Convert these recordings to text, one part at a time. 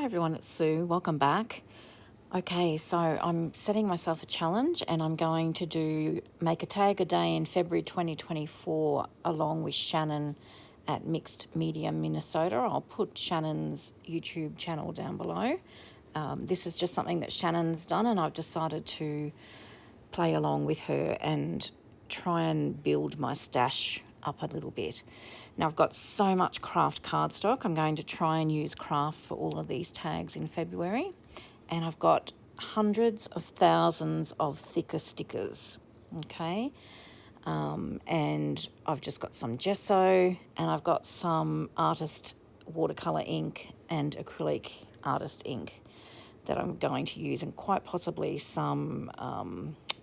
Hi everyone, it's Sue. Welcome back. Okay, so I'm setting myself a challenge and I'm going to make a tag a day in February 2024 along with Shannon at Mixed Media Minnesota. I'll put Shannon's YouTube channel down below. This is just something that Shannon's done and I've decided to play along with her and try and build my stash up a little bit. Now I've got so much Kraft cardstock. I'm going to try and use Kraft for all of these tags in February. And I've got hundreds of thousands of thicker stickers, okay? And I've just got some gesso and I've got some artist watercolour ink and acrylic artist ink that I'm going to use, and quite possibly some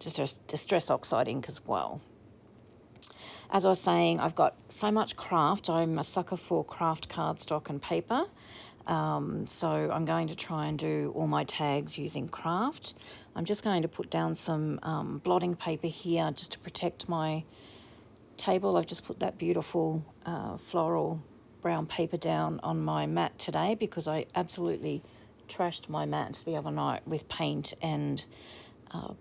distress oxide ink as well. As I was saying, I've got so much Kraft. I'm a sucker for Kraft cardstock and paper. So I'm going to try and do all my tags using Kraft. I'm just going to put down some blotting paper here just to protect my table. I've just put that beautiful floral brown paper down on my mat today because I absolutely trashed my mat the other night with paint and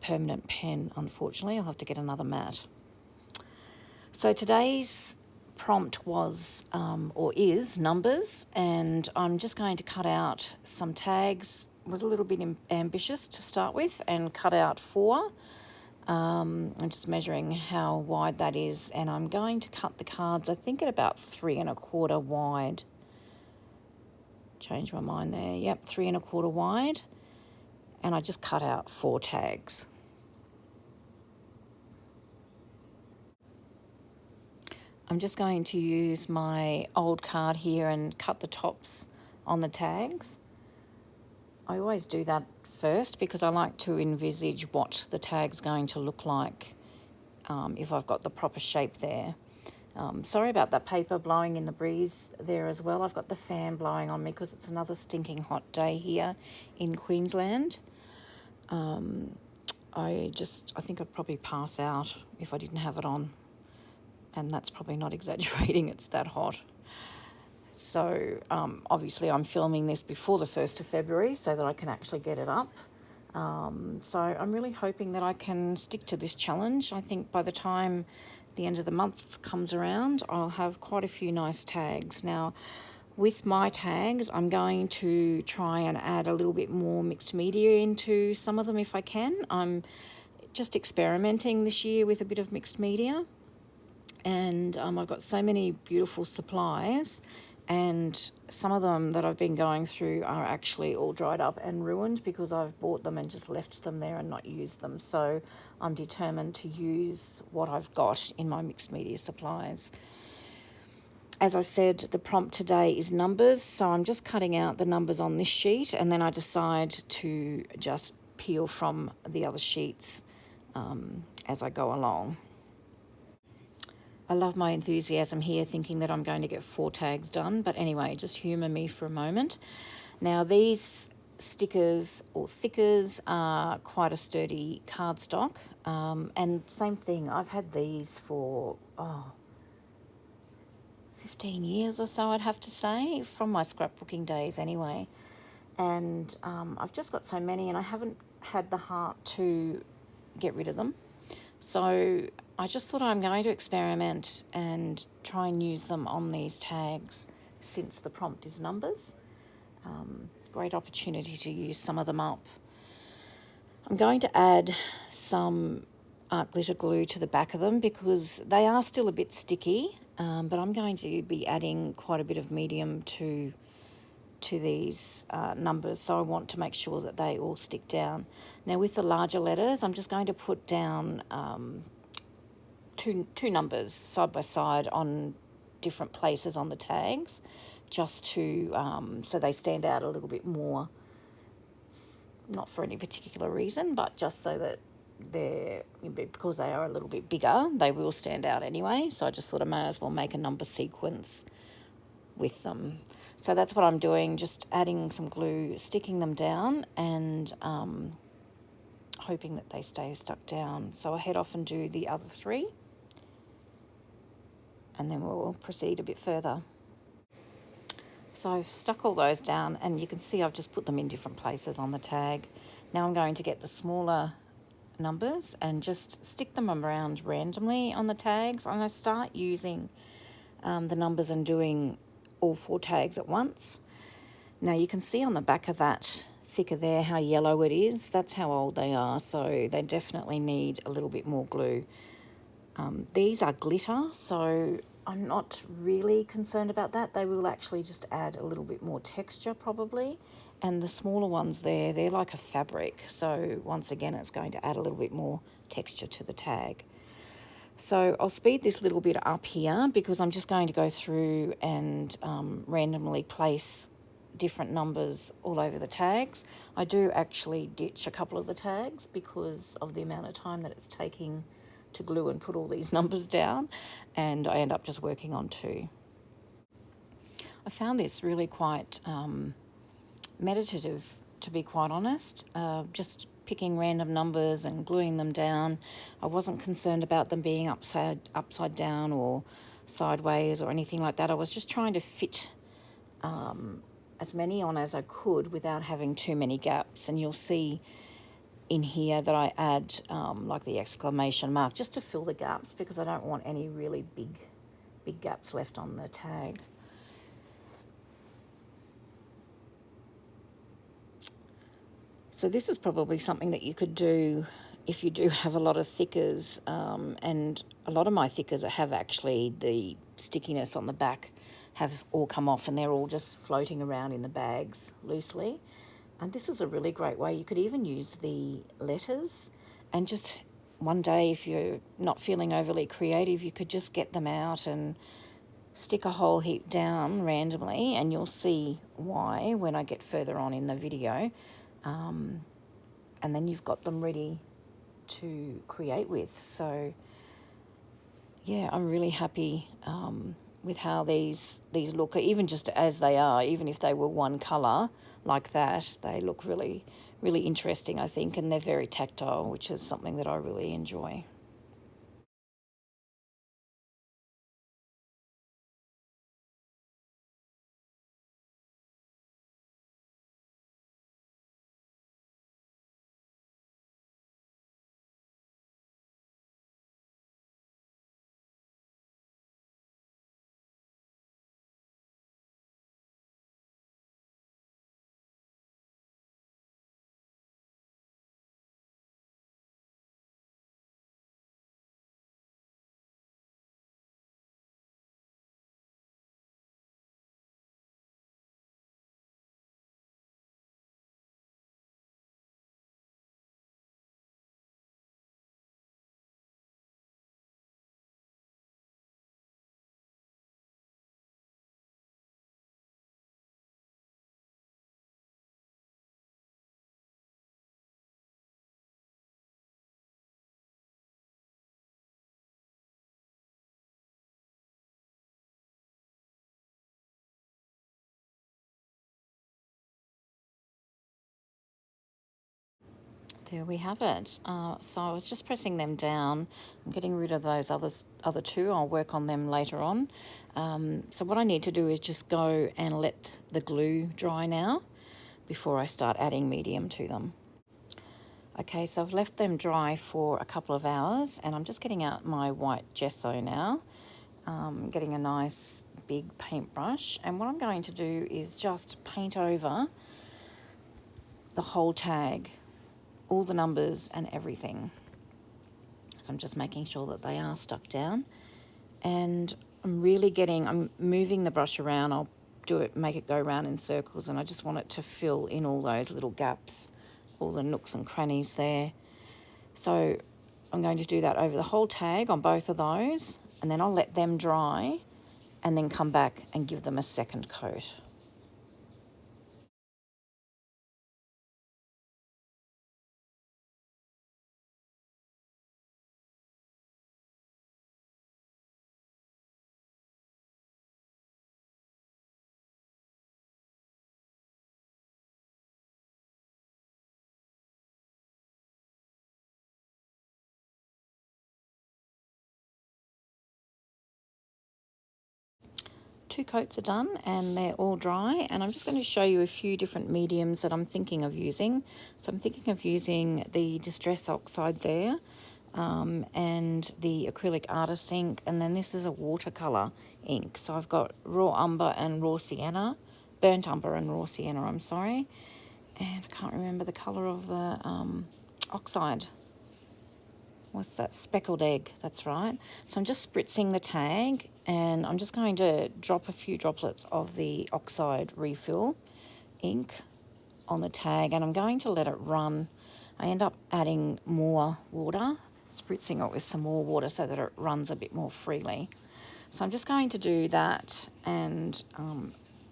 permanent pen, unfortunately. I'll have to get another mat. So today's prompt was, or is, numbers, and I'm just going to cut out some tags. Was a little bit ambitious to start with and cut out 4. I'm just measuring how wide that is, and I'm going to cut the cards, I think, at about 3 1/4 wide. Change my mind there. Yep, 3 1/4 wide, and I just cut out 4 tags. I'm just going to use my old card here and cut the tops on the tags. I always do that first because I like to envisage what the tag's going to look like if I've got the proper shape there. Sorry about that paper blowing in the breeze there as well. I've got the fan blowing on me because it's another stinking hot day here in Queensland. I think I'd probably pass out if I didn't have it on. And that's probably not exaggerating, it's that hot. So obviously I'm filming this before the 1st of February so that I can actually get it up. So I'm really hoping that I can stick to this challenge. I think by the time the end of the month comes around, I'll have quite a few nice tags. Now, with my tags, I'm going to try and add a little bit more mixed media into some of them if I can. I'm just experimenting this year with a bit of mixed media. And I've got so many beautiful supplies, and some of them that I've been going through are actually all dried up and ruined because I've bought them and just left them there and not used them. So I'm determined to use what I've got in my mixed media supplies. As I said, the prompt today is numbers, so I'm just cutting out the numbers on this sheet and then I decide to just peel from the other sheets as I go along. I love my enthusiasm here, thinking that I'm going to get 4 tags done. But anyway, just humour me for a moment. Now, these stickers or thickers are quite a sturdy cardstock. And same thing, I've had these for 15 years or so, I'd have to say, from my scrapbooking days anyway. And I've just got so many and I haven't had the heart to get rid of them. So I just thought I'm going to experiment and try and use them on these tags since the prompt is numbers. Great opportunity to use some of them up. I'm going to add some art glitter glue to the back of them because they are still a bit sticky, but I'm going to be adding quite a bit of medium to these numbers, so I want to make sure that they all stick down. Now with the larger letters, I'm just going to put down two numbers side by side on different places on the tags, just to so they stand out a little bit more, not for any particular reason, but just so that because they are a little bit bigger, they will stand out anyway. So I just thought I may as well make a number sequence with them. So that's what I'm doing, just adding some glue, sticking them down and hoping that they stay stuck down. So I'll head off and do the other 3 and then we'll proceed a bit further. So I've stuck all those down, and you can see I've just put them in different places on the tag. Now I'm going to get the smaller numbers and just stick them around randomly on the tags. I'm going to start using the numbers and doing all 4 tags at once. Now you can see on the back of that thicker there how yellow it is. That's how old they are, so they definitely need a little bit more glue. These are glitter, so I'm not really concerned about that. They will actually just add a little bit more texture probably. And the smaller ones there, they're like a fabric, so once again it's going to add a little bit more texture to the tag. So I'll speed this little bit up here because I'm just going to go through and randomly place different numbers all over the tags. I do actually ditch a couple of the tags because of the amount of time that it's taking to glue and put all these numbers down, and I end up just working on 2. I found this really quite meditative, to be quite honest, just picking random numbers and gluing them down. I wasn't concerned about them being upside down or sideways or anything like that. I was just trying to fit as many on as I could without having too many gaps. And you'll see in here that I add like the exclamation mark just to fill the gaps, because I don't want any really big gaps left on the tag. So this is probably something that you could do if you do have a lot of thickers, and a lot of my thickers have actually the stickiness on the back have all come off and they're all just floating around in the bags loosely. And this is a really great way. You could even use the letters, and just one day if you're not feeling overly creative, you could just get them out and stick a whole heap down randomly, and you'll see why when I get further on in the video. And then you've got them ready to create with. So yeah, I'm really happy with how these look, even just as they are. Even if they were one colour like that, they look really interesting, I think, and they're very tactile, which is something that I really enjoy. There we have it. So I was just pressing them down. I'm getting rid of those other 2. I'll work on them later on. So what I need to do is just go and let the glue dry now before I start adding medium to them. Okay, so I've left them dry for a couple of hours, and I'm just getting out my white gesso now, getting a nice big paintbrush, and what I'm going to do is just paint over the whole tag, all the numbers and everything. So I'm just making sure that they are stuck down, and I'm moving the brush around. I'll make it go around in circles, and I just want it to fill in all those little gaps, all the nooks and crannies there. So I'm going to do that over the whole tag on both of those, and then I'll let them dry and then come back and give them a second coat. 2 coats are done and they're all dry, and I'm just going to show you a few different mediums that I'm thinking of using. So I'm thinking of using the Distress Oxide there, and the acrylic artist ink, and then this is a watercolour ink. So I've got raw umber and raw sienna, burnt umber and raw sienna, I'm sorry, and I can't remember the colour of the oxide. What's that? Speckled egg, that's right. So I'm just spritzing the tag, and I'm just going to drop a few droplets of the oxide refill ink on the tag, and I'm going to let it run. I end up adding more water, spritzing it with some more water so that it runs a bit more freely. So I'm just going to do that and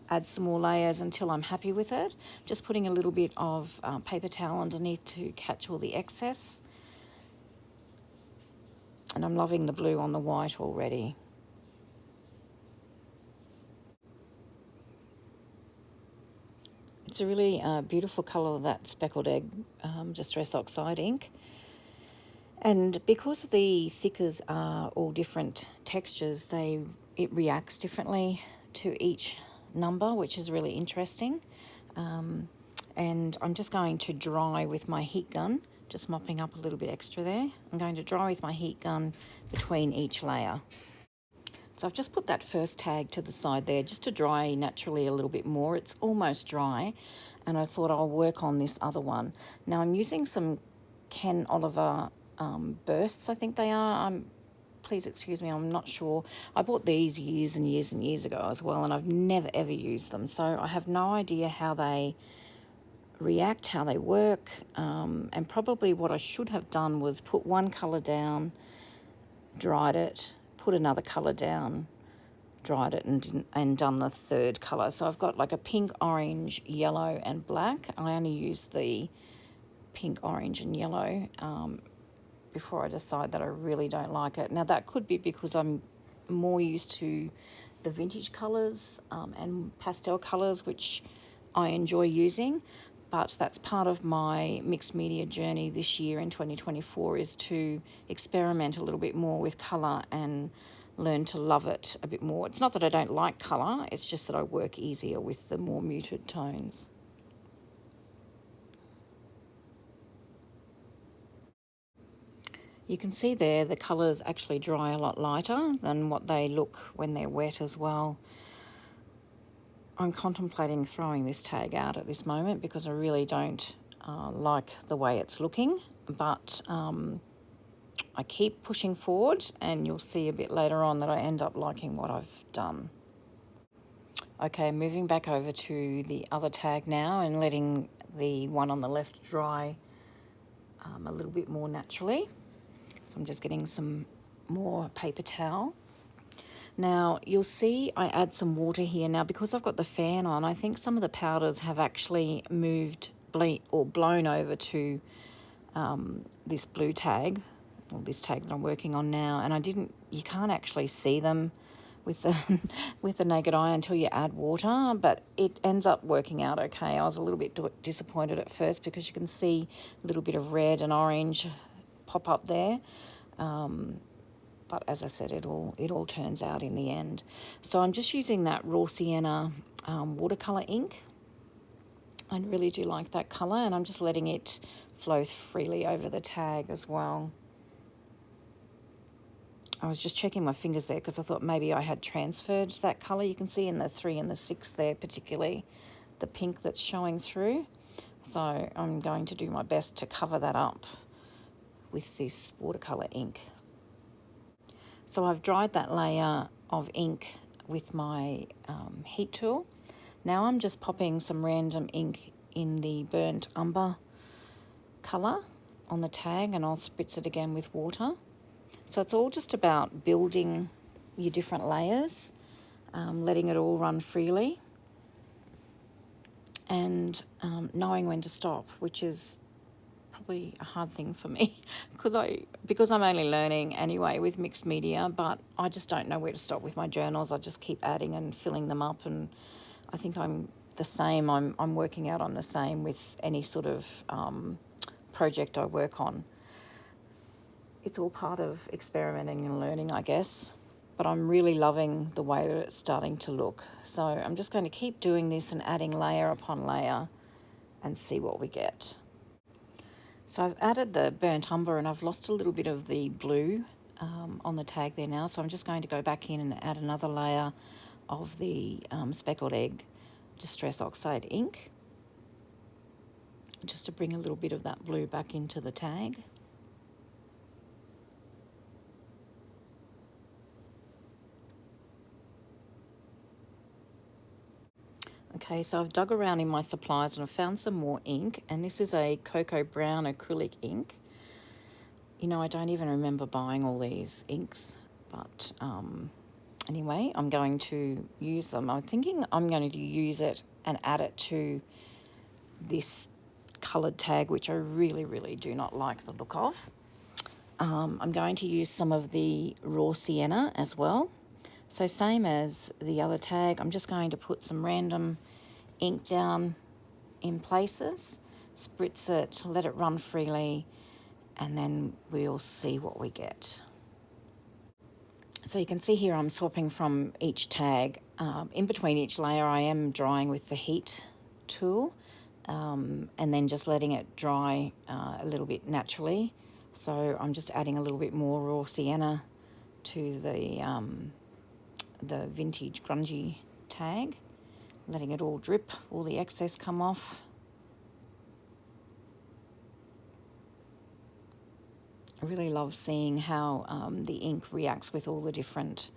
add some more layers until I'm happy with it. Just putting a little bit of paper towel underneath to catch all the excess. And I'm loving the blue on the white already. It's a really beautiful colour, that speckled egg Distress Oxide ink. And because the thickers are all different textures, it reacts differently to each number, which is really interesting. And I'm just going to dry with my heat gun, just mopping up a little bit extra there. I'm going to dry with my heat gun between each layer. So I've just put that first tag to the side there just to dry naturally a little bit more. It's almost dry, and I thought I'll work on this other one. Now I'm using some Ken Oliver bursts, I think they are. Please excuse me, I'm not sure. I bought these years and years and years ago as well, and I've never ever used them. So I have no idea how they react, how they work, and probably what I should have done was put one colour down, dried it, put another colour down, dried it, and done the third colour. So I've got like a pink, orange, yellow and black. I only use the pink, orange and yellow before I decide that I really don't like it. Now that could be because I'm more used to the vintage colours and pastel colours, which I enjoy using. But that's part of my mixed media journey this year in 2024, is to experiment a little bit more with colour and learn to love it a bit more. It's not that I don't like colour, it's just that I work easier with the more muted tones. You can see there the colours actually dry a lot lighter than what they look when they're wet as well. I'm contemplating throwing this tag out at this moment because I really don't like the way it's looking, but I keep pushing forward, and you'll see a bit later on that I end up liking what I've done. Okay, moving back over to the other tag now and letting the one on the left dry a little bit more naturally. So I'm just getting some more paper towel. Now, you'll see I add some water here. Now, because I've got the fan on, I think some of the powders have actually moved or blown over to this blue tag, or this tag that I'm working on now, and you can't actually see them with the with the naked eye until you add water, but it ends up working out okay. I was a little bit disappointed at first because you can see a little bit of red and orange pop up there. But as I said, it all turns out in the end. So I'm just using that raw sienna watercolour ink. I really do like that colour, and I'm just letting it flow freely over the tag as well. I was just checking my fingers there because I thought maybe I had transferred that colour. You can see in the 3 and the 6 there, particularly the pink that's showing through. So I'm going to do my best to cover that up with this watercolour ink. So I've dried that layer of ink with my heat tool. Now I'm just popping some random ink in the burnt umber colour on the tag, and I'll spritz it again with water. So it's all just about building your different layers, letting it all run freely, and knowing when to stop, which is probably a hard thing for me because I'm only learning anyway with mixed media, but I just don't know where to stop with my journals. I just keep adding and filling them up, and I think I'm the same. I'm working out I'm the same with any sort of project I work on. It's all part of experimenting and learning, I guess. but I'm really loving the way that it's starting to look. So I'm just going to keep doing this and adding layer upon layer and see what we get. So I've added the burnt umber and I've lost a little bit of the blue on the tag there now. So I'm just going to go back in and add another layer of the speckled egg Distress Oxide ink, just to bring a little bit of that blue back into the tag. Okay, so I've dug around in my supplies and I've found some more ink, and this is a cocoa brown acrylic ink. You know, I don't even remember buying all these inks, but anyway, I'm going to use them. I'm thinking I'm going to use it and add it to this coloured tag, which I really do not like the look of. I'm going to use some of the raw sienna as well. So same as the other tag, I'm just going to put some random ink down in places, spritz it, let it run freely, and then we'll see what we get. So you can see here I'm swapping from each tag. In between each layer I am drying with the heat tool, and then just letting it dry a little bit naturally. So I'm just adding a little bit more raw sienna to the vintage grungy tag, letting it all drip, all the excess come off. I really love seeing how the ink reacts with all the different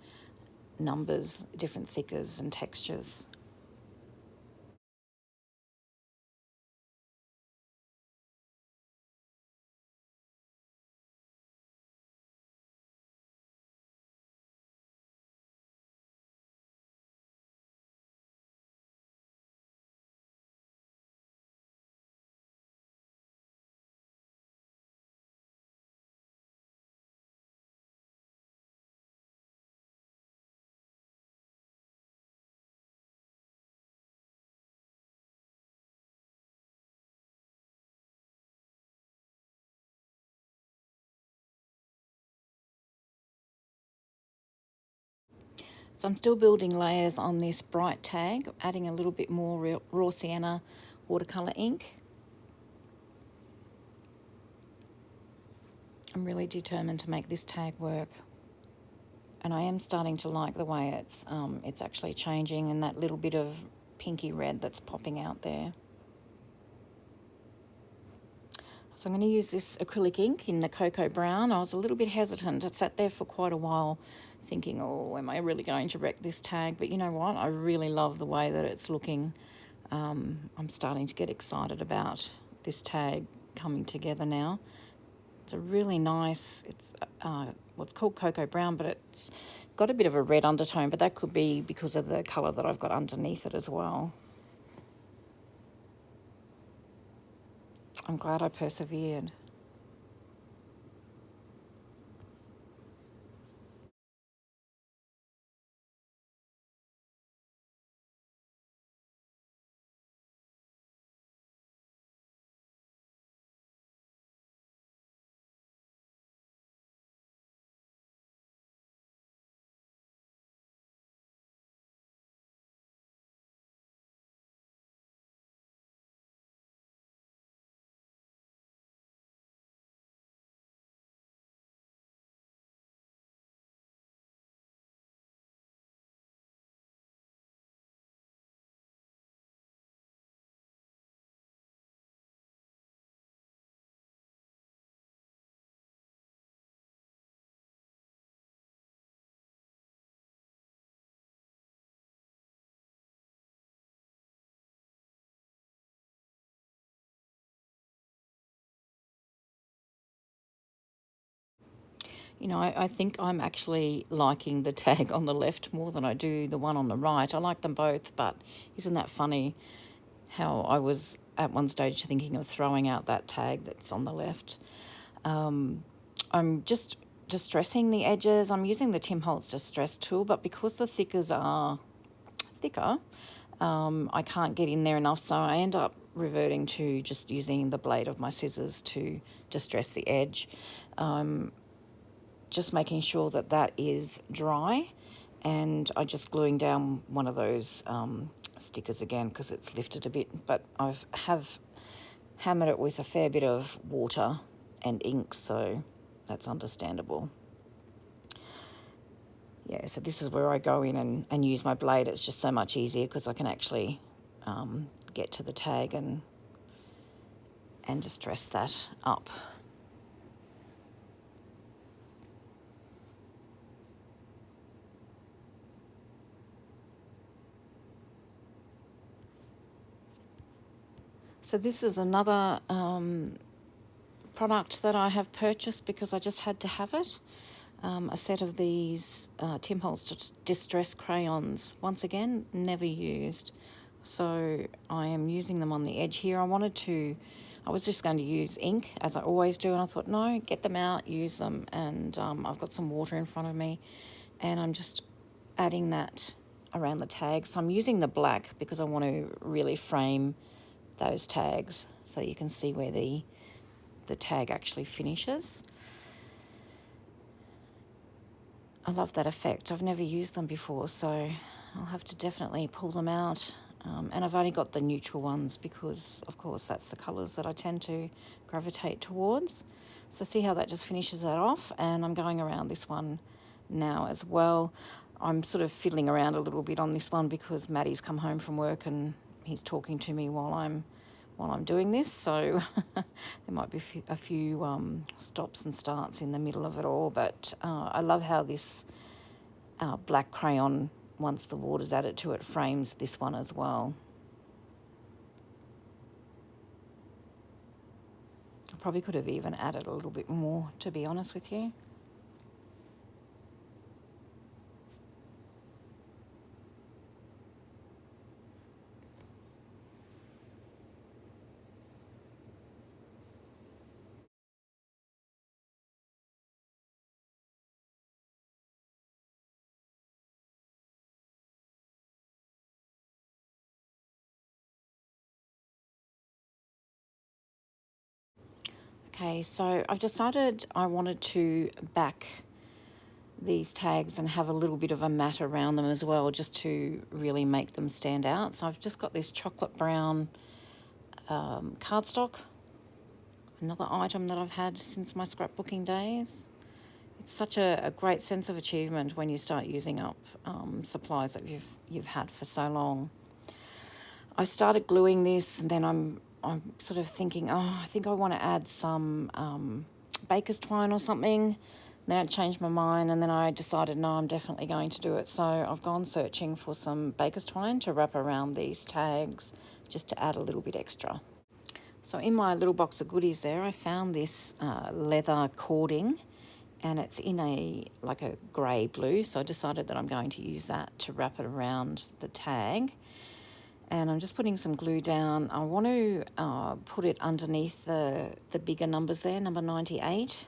numbers, different thickers and textures. So I'm still building layers on this bright tag, adding a little bit more raw sienna watercolour ink. I'm really determined to make this tag work. And I am starting to like the way it's actually changing, and that little bit of pinky red that's popping out there. So I'm going to use this acrylic ink in the cocoa brown. I was a little bit hesitant. It sat there for quite a while thinking, oh, am I really going to wreck this tag? But you know what? I really love the way that it's looking. I'm starting to get excited about this tag coming together now. It's a really nice, it's called cocoa brown, but it's got a bit of a red undertone, but that could be because of the colour that I've got underneath it as well. I'm glad I persevered. You know, I think I'm actually liking the tag on the left more than I do the one on the right. I like them both, but isn't that funny how I was at one stage thinking of throwing out that tag that's on the left. I'm just distressing the edges. I'm using the Tim Holtz distress tool, but because the thickers are thicker, I can't get in there enough, so I end up reverting to just using the blade of my scissors to distress the edge. just making sure that that is dry, and I'm just gluing down one of those stickers again because it's lifted a bit, but have hammered it with a fair bit of water and ink, so that's understandable. Yeah, so this is where I go in and use my blade. It's just so much easier because I can actually get to the tag and just dress that up. So this is another product that I have purchased because I just had to have it. A set of these Tim Holtz Distress crayons. Once again, never used. So I am using them on the edge here. I was just going to use ink as I always do, and I thought, no, get them out, use them. And I've got some water in front of me, and I'm just adding that around the tag. So I'm using the black because I want to really frame those tags so you can see where the tag actually finishes. I love that effect. I've never used them before, so I'll have to definitely pull them out. And I've only got the neutral ones because, of course, that's the colours that I tend to gravitate towards. So see how that just finishes that off, and I'm going around this one now as well. I'm sort of fiddling around a little bit on this one because Maddie's come home from work and he's talking to me while I'm doing this, so there might be a few stops and starts in the middle of it all, but I love how this black crayon, once the water's added to it, frames this one as well. I probably could have even added a little bit more, to be honest with you. Okay, so I've decided I wanted to back these tags and have a little bit of a mat around them as well, just to really make them stand out. So I've just got this chocolate brown cardstock, another item that I've had since my scrapbooking days. It's such a great sense of achievement when you start using up supplies that you've had for so long. I started gluing this, and then I'm sort of thinking, I think I want to add some baker's twine or something. Then I changed my mind, and then I decided, no, I'm definitely going to do it. So I've gone searching for some baker's twine to wrap around these tags, just to add a little bit extra. So in my little box of goodies there, I found this leather cording, and it's in a grey blue, so I decided that I'm going to use that to wrap it around the tag. And I'm just putting some glue down. I want to put it underneath the bigger numbers there, number 98.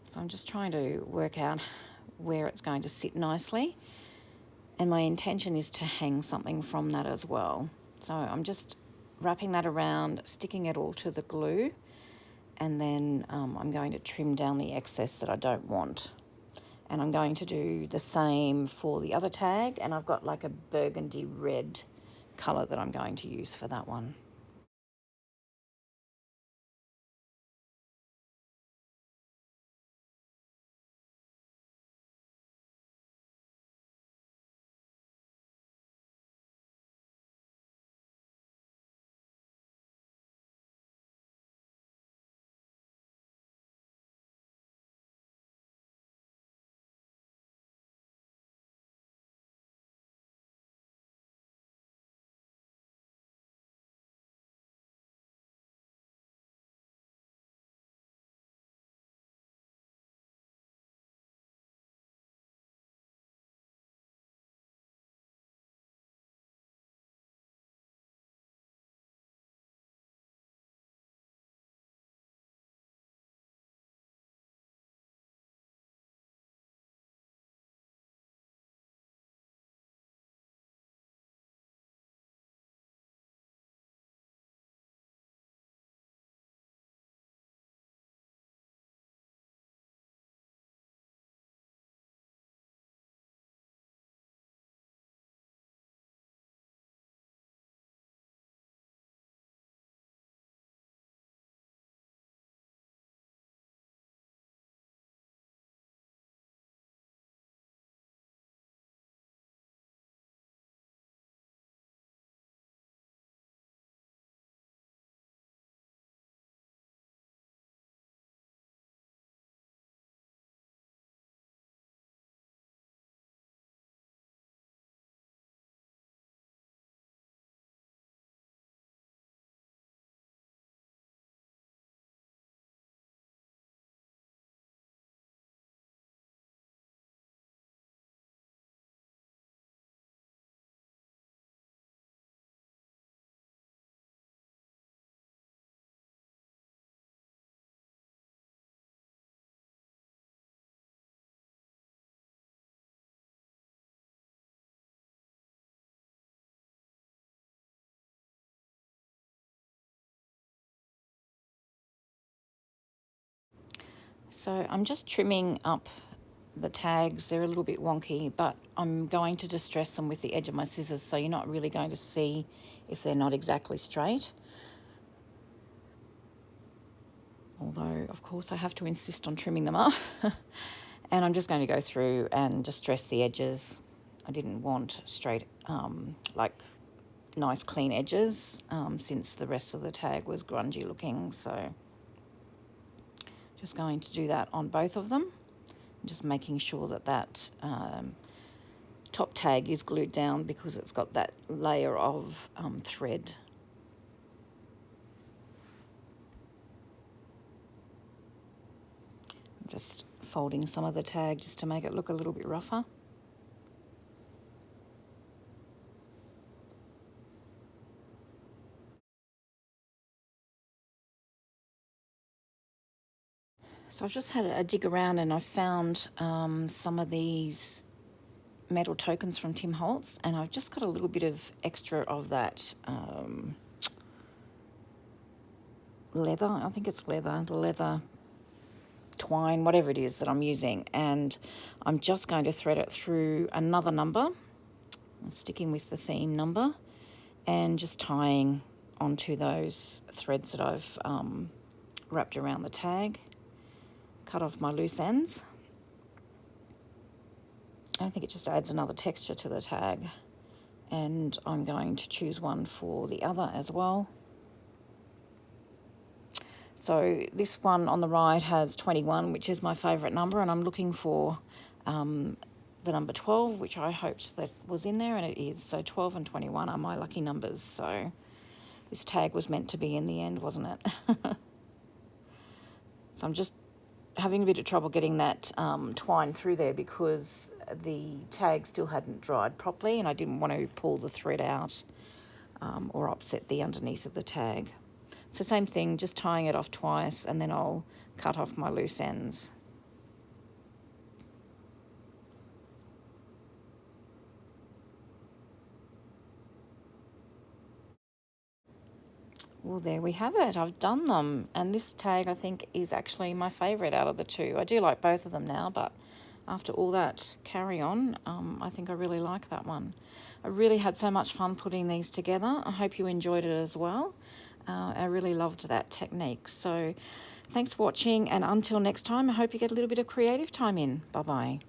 So I'm just trying to work out where it's going to sit nicely. And my intention is to hang something from that as well. So I'm just wrapping that around, sticking it all to the glue, and then I'm going to trim down the excess that I don't want. And I'm going to do the same for the other tag, and I've got like a burgundy red colour that I'm going to use for that one. So I'm just trimming up the tags. They're a little bit wonky, but I'm going to distress them with the edge of my scissors, so you're not really going to see if they're not exactly straight. Although, of course, I have to insist on trimming them up. And I'm just going to go through and distress the edges. I didn't want straight, like nice clean edges, since the rest of the tag was grungy looking. So just going to do that on both of them. Just making sure that that top tag is glued down because it's got that layer of thread. I'm just folding some of the tag just to make it look a little bit rougher. So I've just had a dig around and I found some of these metal tokens from Tim Holtz, and I've just got a little bit of extra of that leather. I think it's leather, the leather twine, whatever it is that I'm using, and I'm just going to thread it through another number, sticking with the theme number, and just tying onto those threads that I've wrapped around the tag. Cut off my loose ends. I think it just adds another texture to the tag, and I'm going to choose one for the other as well. So this one on the right has 21, which is my favourite number, and I'm looking for the number 12, which I hoped that was in there, and it is. So 12 and 21 are my lucky numbers. So this tag was meant to be in the end, wasn't it? So I'm just having a bit of trouble getting that twine through there because the tag still hadn't dried properly, and I didn't want to pull the thread out or upset the underneath of the tag. So same thing, just tying it off twice, and then I'll cut off my loose ends. Well, there we have it. I've done them, and this tag I think is actually my favourite out of the two. I do like both of them now, but after all that carry on, I think I really like that one. I really had so much fun putting these together. I hope you enjoyed it as well. I really loved that technique. So thanks for watching, and until next time, I hope you get a little bit of creative time in. Bye-bye.